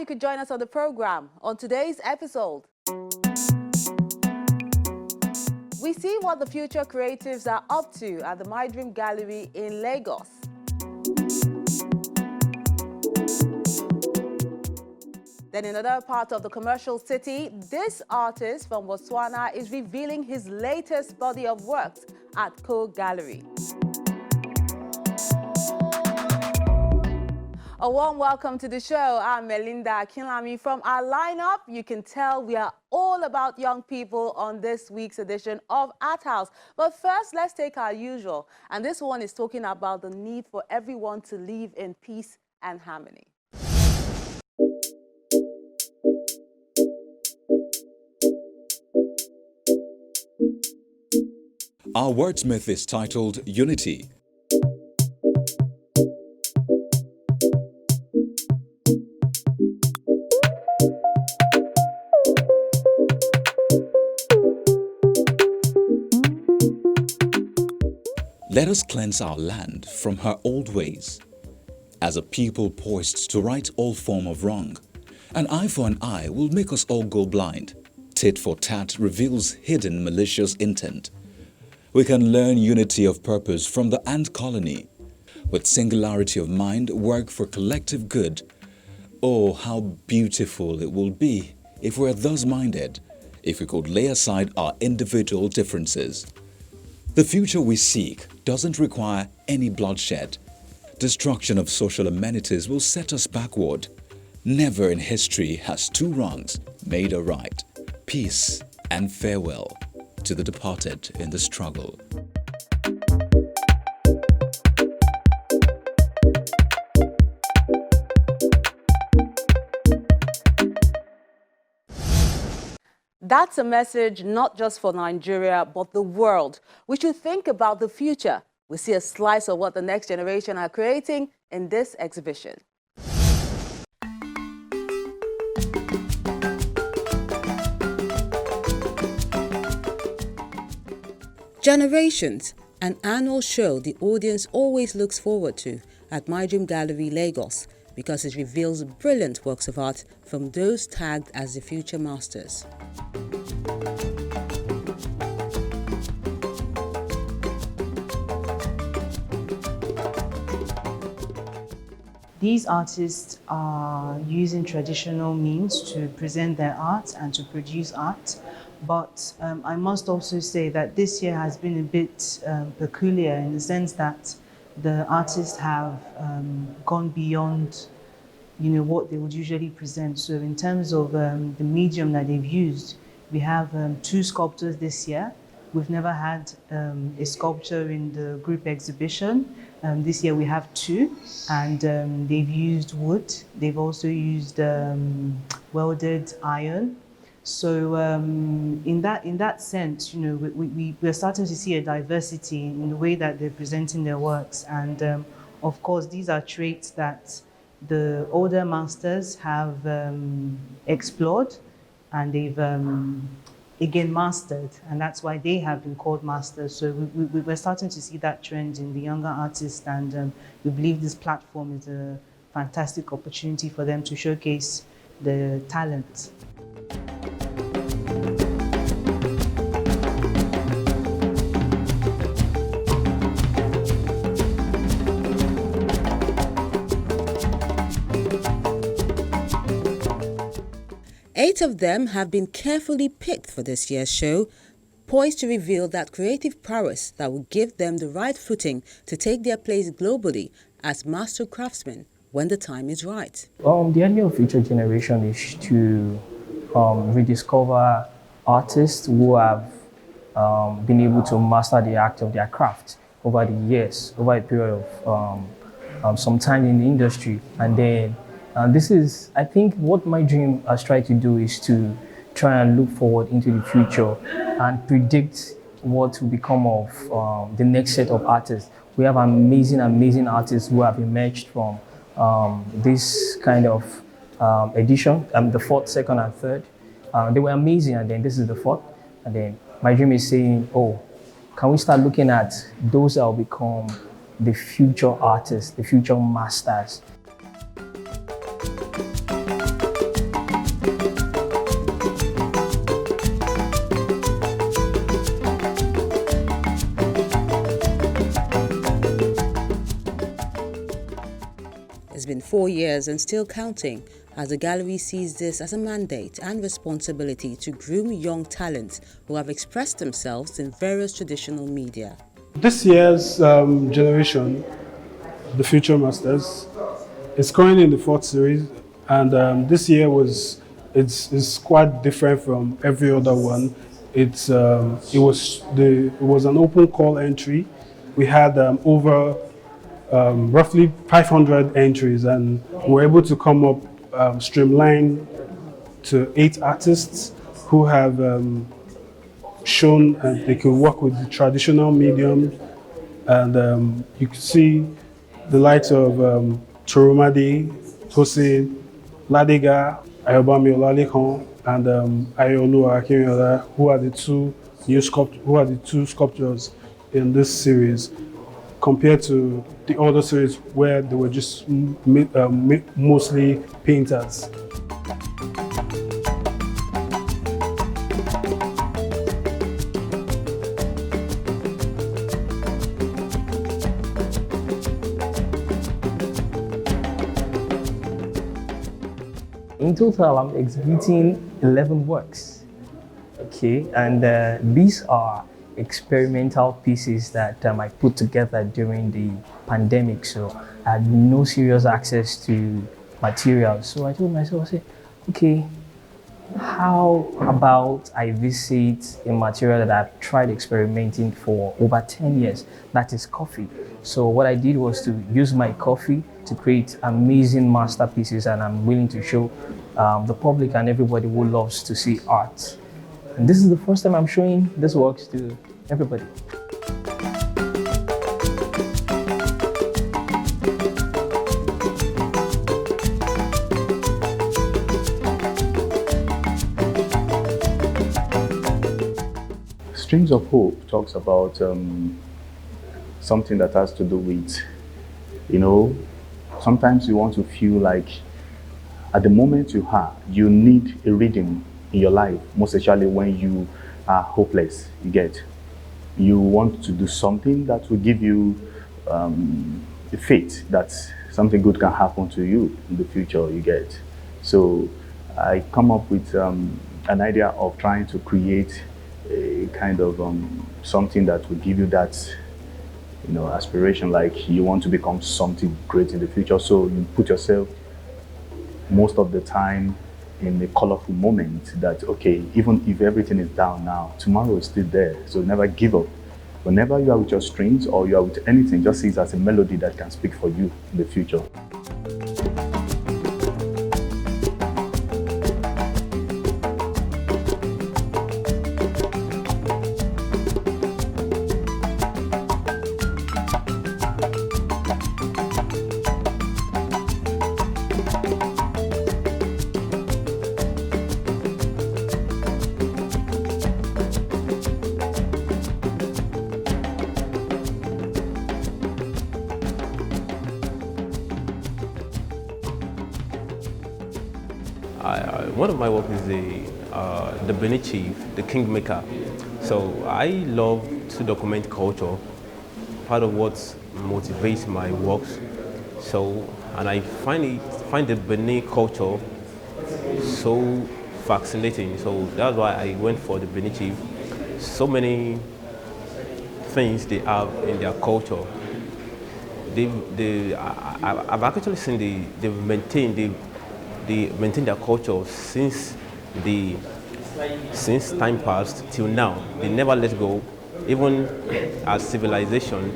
you could join us on the program. On today's episode, we see what the future creatives are up to at the My Dream Gallery in Lagos. Then in another part of the commercial city, this artist from Botswana is revealing his latest body of works at Co Gallery. A warm welcome to the show. I'm Melinda Kinlami. From our lineup, you can tell we are all about young people on this week's edition of Art House. But first, let's take our usual. And this one is talking about the need for everyone to live in peace and harmony. Our wordsmith is titled Unity. Let us cleanse our land from her old ways. As a people poised to right all form of wrong, an eye for an eye will make us all go blind. Tit for tat reveals hidden malicious intent. We can learn unity of purpose from the ant colony. With singularity of mind, work for collective good. Oh, how beautiful it will be if we're thus minded, if we could lay aside our individual differences. The future we seek doesn't require any bloodshed. Destruction of social amenities will set us backward. Never in history has two wrongs made a right. Peace and farewell to the departed in the struggle. That's a message not just for Nigeria, but the world. We should think about the future. We see a slice of what the next generation are creating in this exhibition. Generations, an annual show the audience always looks forward to at My Dream Gallery, Lagos, because it reveals brilliant works of art from those tagged as the future masters. These artists are using traditional means to present their art and to produce art. But I must also say that this year has been a bit peculiar in the sense that the artists have gone beyond, what they would usually present. So in terms of the medium that they've used, we have two sculptors this year. We've never had a sculpture in the group exhibition. This year we have two, and they've used wood. They've also used welded iron. So in that sense, we're starting to see a diversity in the way that they're presenting their works. And of course, these are traits that the older masters have explored, and they've again mastered, and that's why they have been called masters. So we're starting to see that trend in the younger artists, and we believe this platform is a fantastic opportunity for them to showcase the talent. Eight of them have been carefully picked for this year's show, poised to reveal that creative prowess that will give them the right footing to take their place globally as master craftsmen when the time is right. The idea of future generation is to rediscover artists who have been able to master the art of their craft over the years, over a period of some time in the industry. And then this is, I think, what My Dream has tried to do is to try and look forward into the future and predict what will become of the next set of artists. We have amazing artists who have emerged from this kind of edition, the fourth, second, and third. They were amazing, and then this is the fourth. And then My Dream is saying, oh, can we start looking at those that will become the future artists, the future masters? in 4 years and still counting, as the gallery sees this as a mandate and responsibility to groom young talents who have expressed themselves in various traditional media. This year's generation, the Future Masters, is currently in the 4th series, and this year it's quite different from every other one. It was an open call entry. We had over roughly 500 entries, and we were able to come up streamlined to 8 artists who have shown they could work with the traditional medium, and you can see the likes of Toromade, Tose, Ladega, Ayobami Olalekan, and Ayolu Akinyola, who are the two sculptors in this series, compared to the other series where they were just mostly painters. In total, I'm exhibiting 11 works. Okay, and these are experimental pieces that I put together during the pandemic, so I had no serious access to materials. So I told myself, I said, okay, how about I visit a material that I've tried experimenting for over 10 years, that is coffee. So what I did was to use my coffee to create amazing masterpieces, and I'm willing to show the public and everybody who loves to see art. And this is the first time I'm showing these works to everybody. Strings of Hope talks about something that has to do with, sometimes you want to feel like at the moment you need a rhythm in your life, most especially when you are hopeless, you want to do something that will give you the faith that something good can happen to you in the future, So I come up with an idea of trying to create a kind of something that will give you that aspiration, like you want to become something great in the future. So you put yourself most of the time in a colorful moment that, okay, even if everything is down now, tomorrow is still there. So never give up. Whenever you are with your strings or you are with anything, just see it as a melody that can speak for you in the future. One of my work is the Benin Chief, the Kingmaker. So I love to document culture, part of what motivates my works. So, and I find the Benin culture so fascinating. So that's why I went for the Benin Chief. So many things they have in their culture. I've actually seen they maintain their culture since time passed till now. They never let go, even as civilization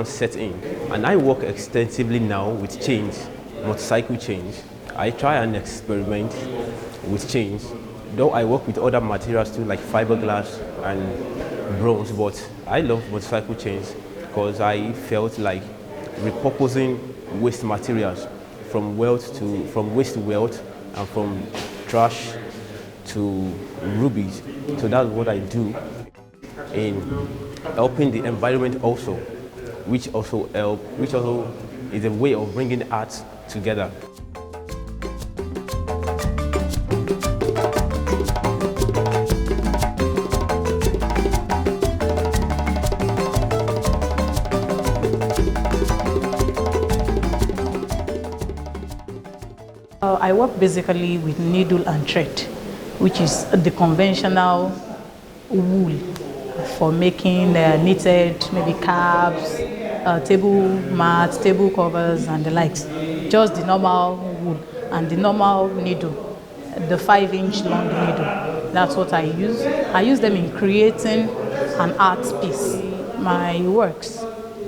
set in. And I work extensively now with chains, motorcycle chains. I try and experiment with chains, though I work with other materials too, like fiberglass and bronze, but I love motorcycle chains because I felt like repurposing waste materials from waste to wealth, and from trash to rubies. So that's what I do in helping the environment also, which also is a way of bringing art together. I work basically with needle and thread, which is the conventional wool for making knitted, maybe caps, table mats, table covers, and the likes. Just the normal wool and the normal needle, the 5-inch long needle. That's what I use. I use them in creating an art piece. My works,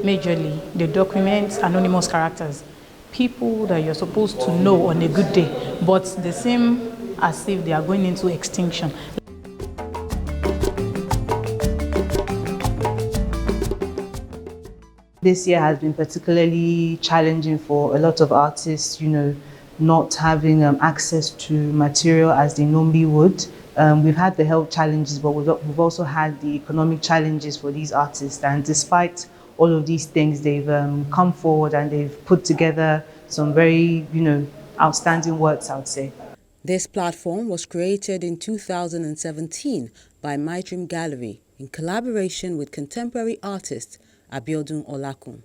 majorly, they document anonymous characters, people that you're supposed to know on a good day, but they seem as if they are going into extinction. This year has been particularly challenging for a lot of artists, not having access to material as they normally would. We've had the health challenges, but we've also had the economic challenges for these artists. And despite all of these things, they've come forward and they've put together some very, outstanding works, I would say. This platform was created in 2017 by My Dream Gallery in collaboration with contemporary artist Abiodun Olakun.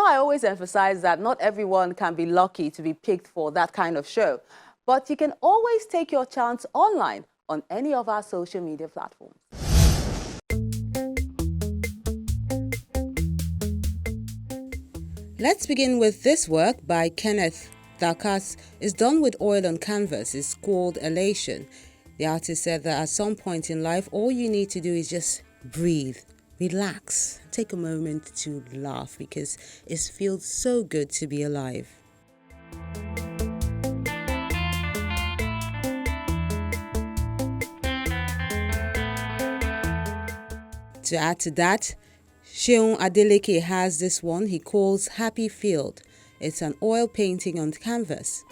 I always emphasize that not everyone can be lucky to be picked for that kind of show, but you can always take your chance online on any of our social media platforms. Let's begin with this work by Kenneth Thakas. It's done with oil on canvas. It's called Elation. The artist said that at some point in life, all you need to do is just breathe, relax, take a moment to laugh because it feels so good to be alive. To add to that, Seun Adeleke has this one he calls Happy Field. It's an oil painting on canvas.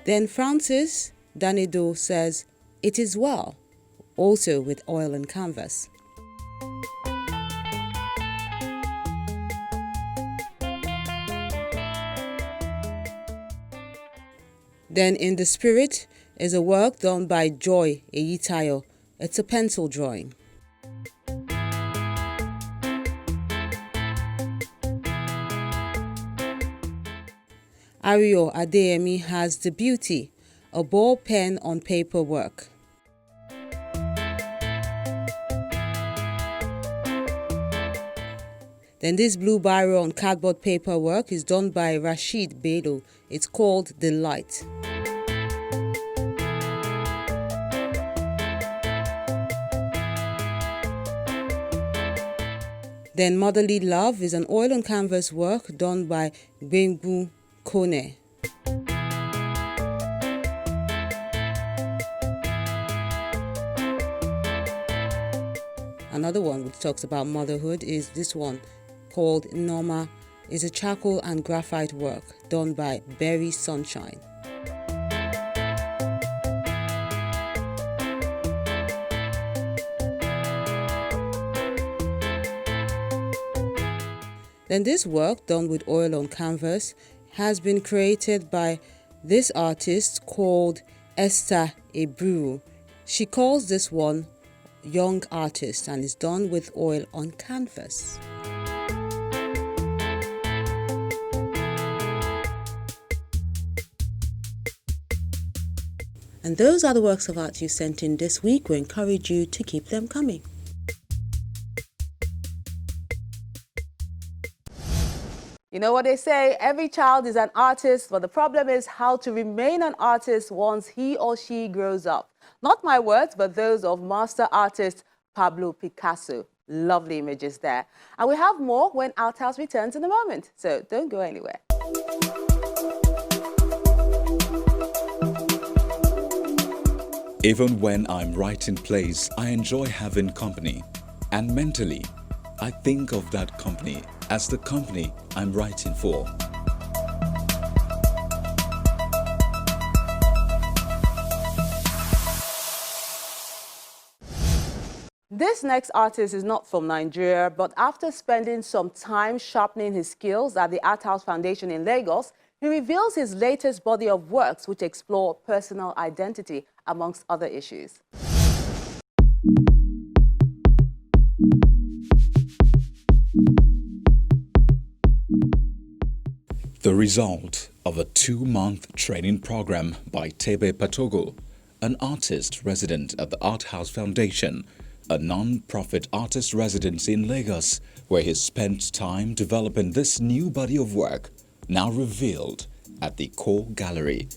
Then Francis Danedo says, It is well, also with oil and canvas. Then In the Spirit is a work done by Joy Eyitayo. It's a pencil drawing. Ario Adeyemi has The Beauty, a ball pen on paper work. Then this blue biro on cardboard paper work is done by Rashid Bedo. It's called The Light. Then Motherly Love is an oil on canvas work done by Gbengbu Kone. Another one which talks about motherhood is this one called Norma. It's a charcoal and graphite work done by Berry Sunshine. Then this work done with oil on canvas has been created by this artist called Esther Eburu. She calls this one Young Artist and is done with oil on canvas. And those are the works of art you sent in this week. We encourage you to keep them coming. You know what they say, every child is an artist, but the problem is how to remain an artist once he or she grows up. Not my words, but those of master artist Pablo Picasso. Lovely images there. And we have more when Art House returns in a moment, so don't go anywhere. Even when I'm right in place, I enjoy having company. And mentally, I think of that company as the company I'm writing for. This next artist is not from Nigeria, but after spending some time sharpening his skills at the Art House Foundation in Lagos, he reveals his latest body of works which explore personal identity amongst other issues. The result of a 2-month training program by Tebe Patogo, an artist resident at the Art House Foundation, a non-profit artist residency in Lagos, where he spent time developing this new body of work, now revealed at the Core Gallery.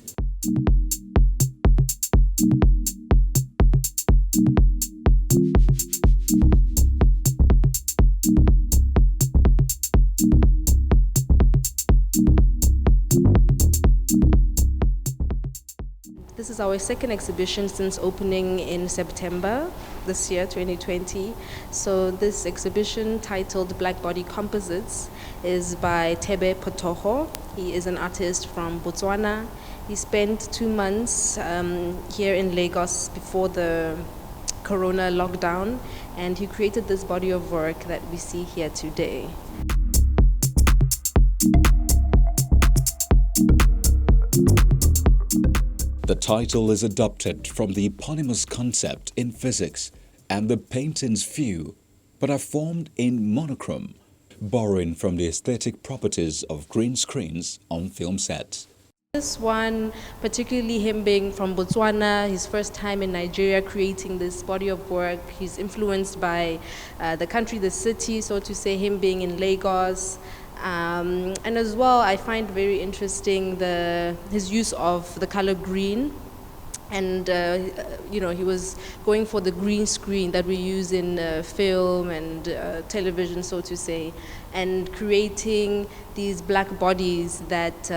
This is our second exhibition since opening in September this year, 2020. So this exhibition, titled Black Body Composites, is by Tebe Patogo. He is an artist from Botswana. He spent 2 months here in Lagos before the Corona lockdown, and he created this body of work that we see here today. The title is adopted from the eponymous concept in physics and the paintings few, but are formed in monochrome, borrowing from the aesthetic properties of green screens on film sets. This one, particularly him being from Botswana, his first time in Nigeria creating this body of work, he's influenced by the country, the city, so to say, him being in Lagos. And as well, I find very interesting his use of the color green, and you know, he was going for the green screen that we use in film and television, so to say, and creating these black bodies that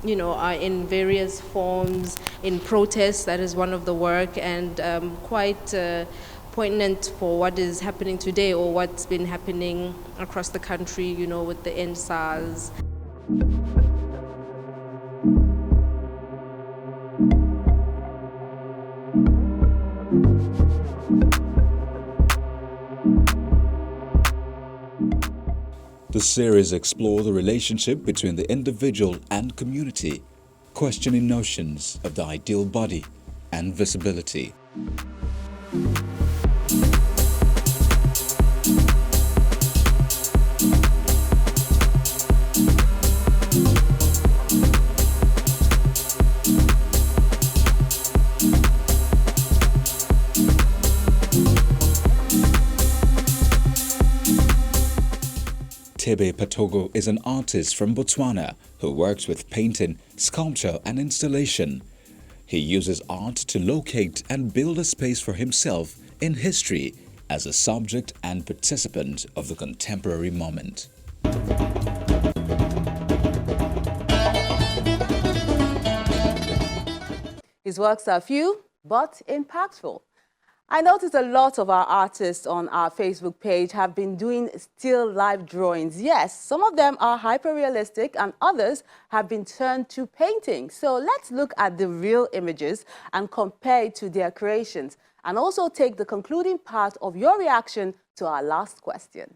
you know, are in various forms. In protest, that is one of the work, and quite poignant for what is happening today or what's been happening across the country, you know, with the EndSARS. The series explores the relationship between the individual and community, questioning notions of the ideal body and visibility. Tebe Patogo is an artist from Botswana who works with painting, sculpture and installation. He uses art to locate and build a space for himself in history as a subject and participant of the contemporary moment. His works are few, but impactful. I noticed a lot of our artists on our Facebook page have been doing still life drawings. Yes, some of them are hyper-realistic and others have been turned to painting. So let's look at the real images and compare it to their creations, and also take the concluding part of your reaction to our last question.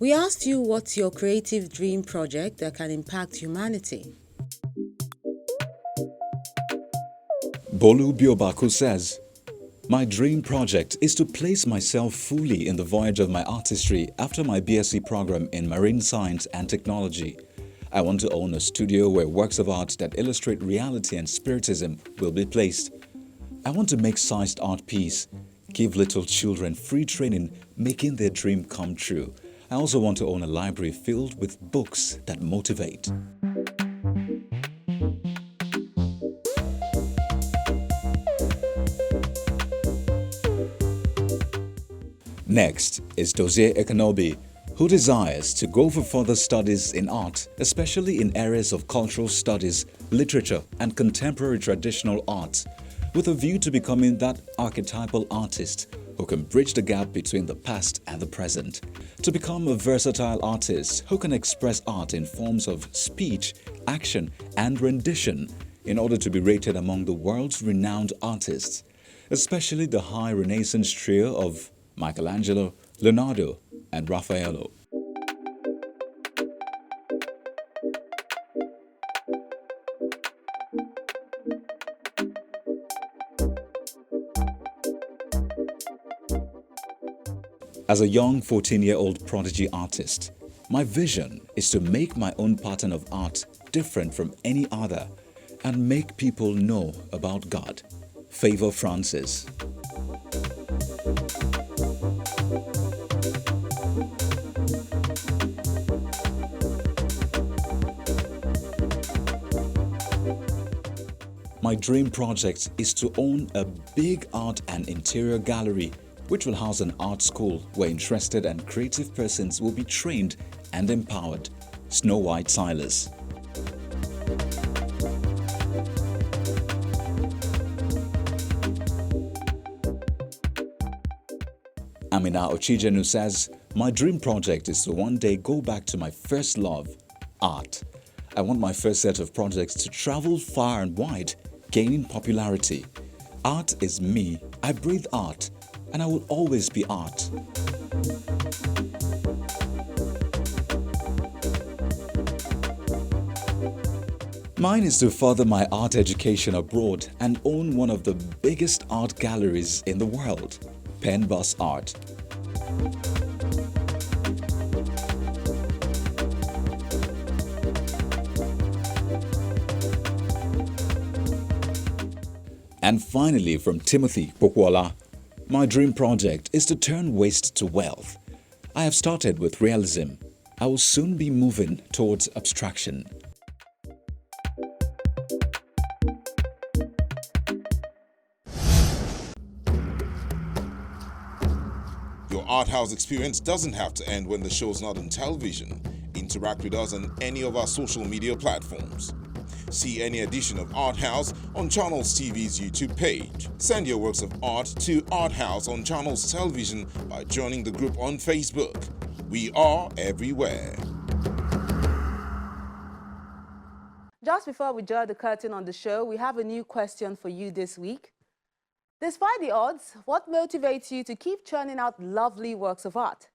We asked you what's your creative dream project that can impact humanity. Bolu Biobaku says, "My dream project is to place myself fully in the voyage of my artistry after my BSc program in Marine Science and Technology. I want to own a studio where works of art that illustrate reality and spiritism will be placed. I want to make sized art piece, give little children free training, making their dream come true. I also want to own a library filled with books that motivate." Next is Dozie Ekanobi, who desires to go for further studies in art, especially in areas of cultural studies, literature, and contemporary traditional art, with a view to becoming that archetypal artist who can bridge the gap between the past and the present, to become a versatile artist who can express art in forms of speech, action, and rendition in order to be rated among the world's renowned artists, especially the high Renaissance trio of Michelangelo, Leonardo, and Raffaello. As a young 14-year-old prodigy artist, my vision is to make my own pattern of art different from any other and make people know about God. Favor Francis. My dream project is to own a big art and interior gallery which will house an art school where interested and creative persons will be trained and empowered. Snow White Silas. Amina Ochijenu says, "My dream project is to one day go back to my first love, art. I want my first set of projects to travel far and wide, gaining popularity. Art is me. I breathe art, and I will always be art." Mine is to further my art education abroad and own one of the biggest art galleries in the world, Pen Bus Art. And finally, from Timothy Pokwola, "My dream project is to turn waste to wealth. I have started with realism. I will soon be moving towards abstraction." Your art house experience doesn't have to end when the show's not on television. Interact with us on any of our social media platforms. See any edition of Art House on Channels TV's YouTube page. Send your works of art to Art House on Channels Television by joining the group on Facebook. We are everywhere. Just before we draw the curtain on the show, we have a new question for you this week. Despite the odds, what motivates you to keep churning out lovely works of art?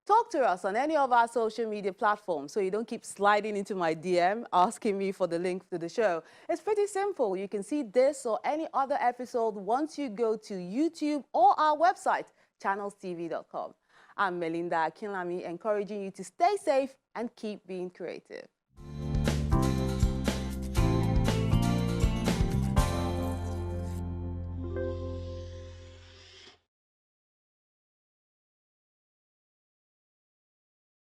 Talk to us on any of our social media platforms so you don't keep sliding into my DM asking me for the link to the show. It's pretty simple. You can see this or any other episode once you go to YouTube or our website, channelstv.com. I'm Melinda Akinlami, encouraging you to stay safe and keep being creative.